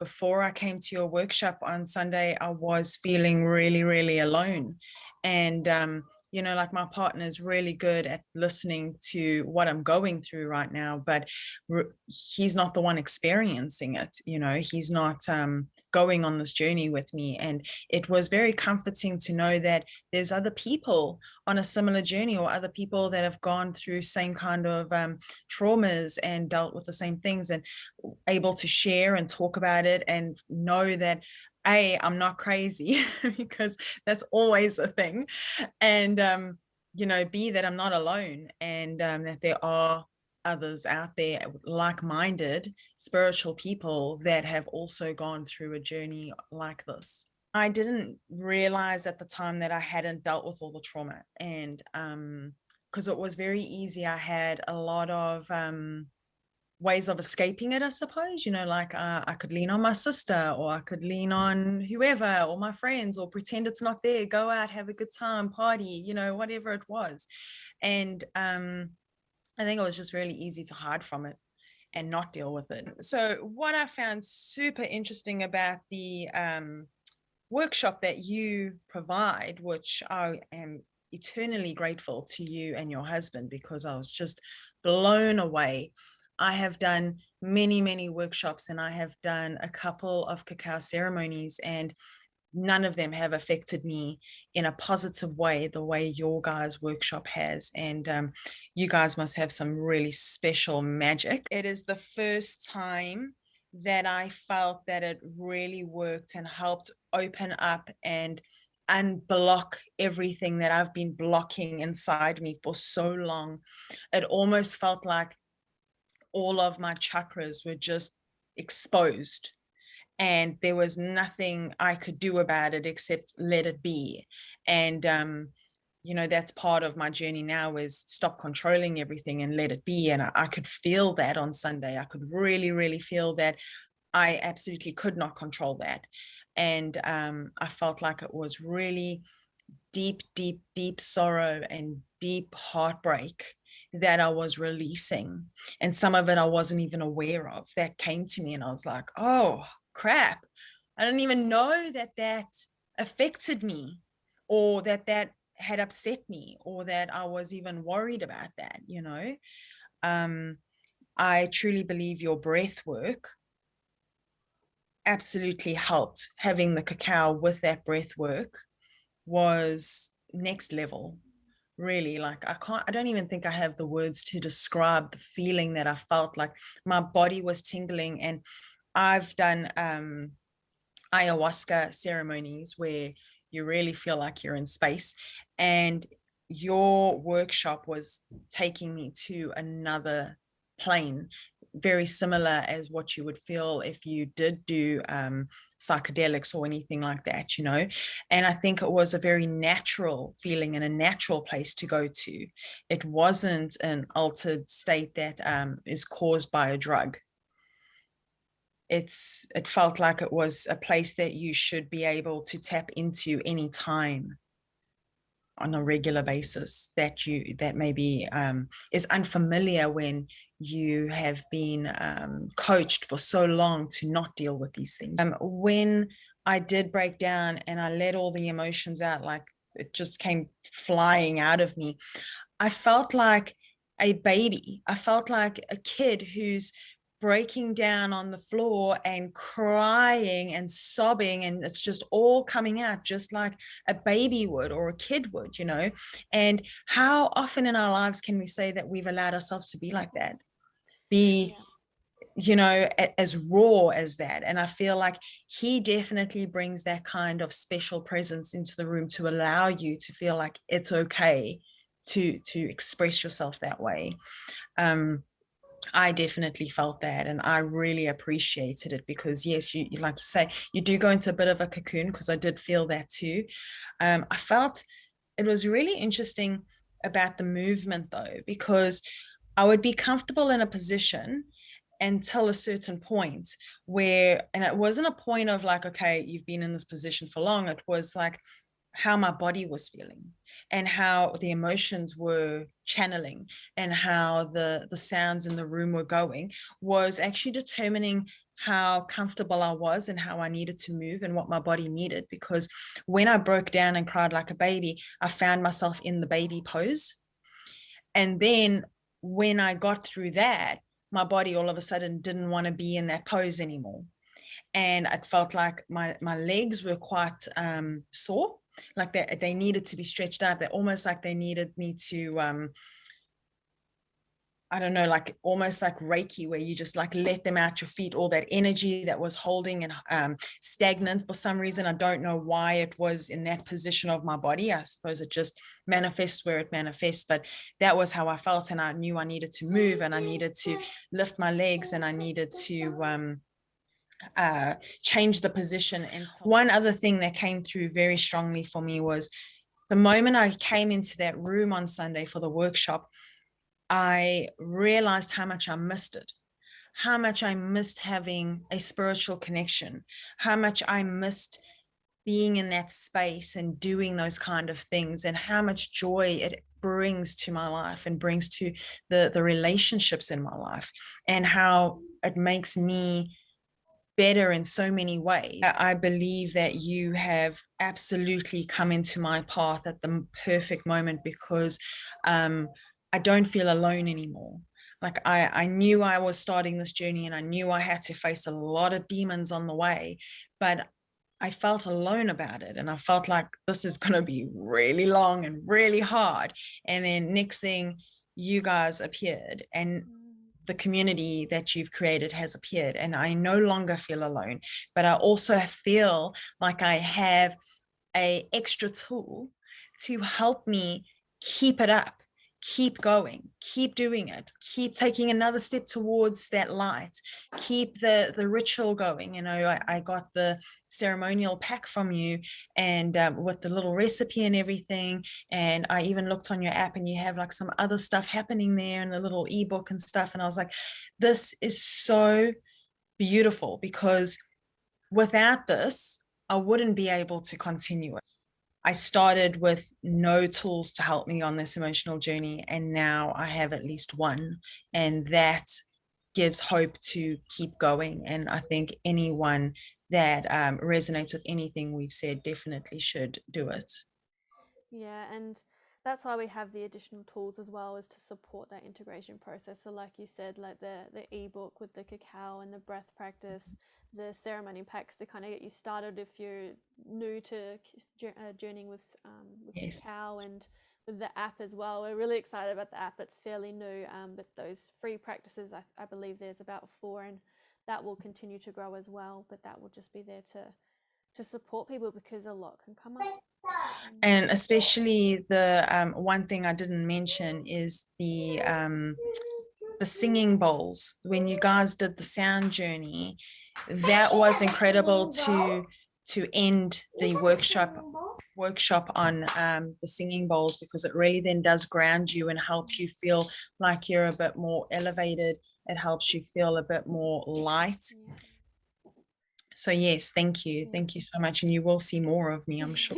before I came to your workshop on Sunday, I was feeling really, really alone. And, like my partner is really good at listening to what I'm going through right now, but he's not the one experiencing it. He's not going on this journey with me. And it was very comforting to know that there's other people on a similar journey, or other people that have gone through same kind of traumas and dealt with the same things, and able to share and talk about it, and know that I'm not crazy, because that's always a thing. And B, that I'm not alone, and that there are others out there, like-minded spiritual people, that have also gone through a journey like this. I didn't realize at the time that I hadn't dealt with all the trauma, and because it was very easy. I had a lot of ways of escaping it, I suppose. Like I could lean on my sister, or I could lean on whoever, or my friends, or pretend it's not there, go out, have a good time, party, whatever it was. And I think it was just really easy to hide from it and not deal with it. So what I found super interesting about the workshop that you provide, which I am eternally grateful to you and your husband, because I was just blown away. I have done many, many workshops, and I have done a couple of cacao ceremonies, and none of them have affected me in a positive way the way your guys' workshop has. And you guys must have some really special magic. It is the first time that I felt that it really worked and helped open up and unblock everything that I've been blocking inside me for so long. It almost felt like all of my chakras were just exposed, and there was nothing I could do about it except let it be. And that's part of my journey now, is stop controlling everything and let it be. And I could feel that on Sunday. I could really, really feel that I absolutely could not control that. And I felt like it was really deep, deep, deep sorrow and deep heartbreak that I was releasing. And some of it I wasn't even aware of, that came to me, and I was like, oh crap, I didn't even know that affected me, or that had upset me, or that I was even worried about that. I truly believe your breath work absolutely helped. Having the cacao with that breath work was next level. Really, like I don't even think I have the words to describe the feeling that I felt. Like my body was tingling. And I've done ayahuasca ceremonies where you really feel like you're in space, and your workshop was taking me to another plane, very similar as what you would feel if you did do psychedelics or anything like that. And I think it was a very natural feeling and a natural place to go to. It wasn't an altered state that is caused by a drug. It felt like it was a place that you should be able to tap into any time on a regular basis, that maybe is unfamiliar when you have been coached for so long to not deal with these things. When I did break down and I let all the emotions out, like it just came flying out of me, I felt like a baby. I felt like a kid who's breaking down on the floor and crying and sobbing, and it's just all coming out just like a baby would, or a kid would. And how often in our lives can we say that we've allowed ourselves to be like that, be as raw as that? And I feel like he definitely brings that kind of special presence into the room to allow you to feel like it's okay to express yourself that way. I definitely felt that, and I really appreciated it, because yes, you like you say, you do go into a bit of a cocoon, because I did feel that too. I felt it was really interesting about the movement though, because I would be comfortable in a position until a certain point where, and it wasn't a point of like, okay, you've been in this position for long. It was like how my body was feeling, and how the emotions were channeling, and how the sounds in the room were going, was actually determining how comfortable I was and how I needed to move and what my body needed. Because when I broke down and cried like a baby, I found myself in the baby pose. And then when I got through that, my body all of a sudden didn't want to be in that pose anymore. And it felt like my legs were quite sore, like they needed to be stretched out. They're almost like they needed me to I don't know, like almost like Reiki, where you just like let them out your feet, all that energy that was holding and stagnant for some reason. I don't know why it was in that position of my body. I suppose it just manifests where it manifests, but that was how I felt. And I knew I needed to move and I needed to lift my legs and I needed to change the position. And one other thing that came through very strongly for me was the moment I came into that room on Sunday for the workshop, I realized how much I missed it, how much I missed having a spiritual connection, how much I missed being in that space and doing those kind of things, and how much joy it brings to my life and brings to the relationships in my life, and how it makes me better in so many ways. I believe that you have absolutely come into my path at the perfect moment, because I don't feel alone anymore. Like I knew I was starting this journey and I knew I had to face a lot of demons on the way, but I felt alone about it. And I felt like this is going to be really long and really hard. And then next thing, you guys appeared and the community that you've created has appeared, and I no longer feel alone, but I also feel like I have a extra tool to help me keep it up, keep going, keep doing it, keep taking another step towards that light, keep the ritual going. You know, I got the ceremonial pack from you, and with the little recipe and everything, and I even looked on your app and you have like some other stuff happening there and a little ebook and stuff, and I was like, this is so beautiful, because without this I wouldn't be able to continue it. I started with no tools to help me on this emotional journey, and now I have at least one, and that gives hope to keep going. And I think anyone that resonates with anything we've said definitely should do it. Yeah, and that's why we have the additional tools as well, is to support that integration process. So like you said, like the ebook with the cacao and the breath practice, the ceremony packs to kind of get you started if you're new to journeying with Yes. cacao, and with the app as well. We're really excited about the app. It's fairly new, but those free practices, I believe there's about 4, and that will continue to grow as well. But that will just be there to support people, because a lot can come up. And especially the one thing I didn't mention is the singing bowls. When you guys did the sound journey, that was incredible to end the workshop on the singing bowls, because it really then does ground you and help you feel like you're a bit more elevated. It helps you feel a bit more light. Yeah. So yes, thank you Yeah. so much, and you will see more of me, I'm sure.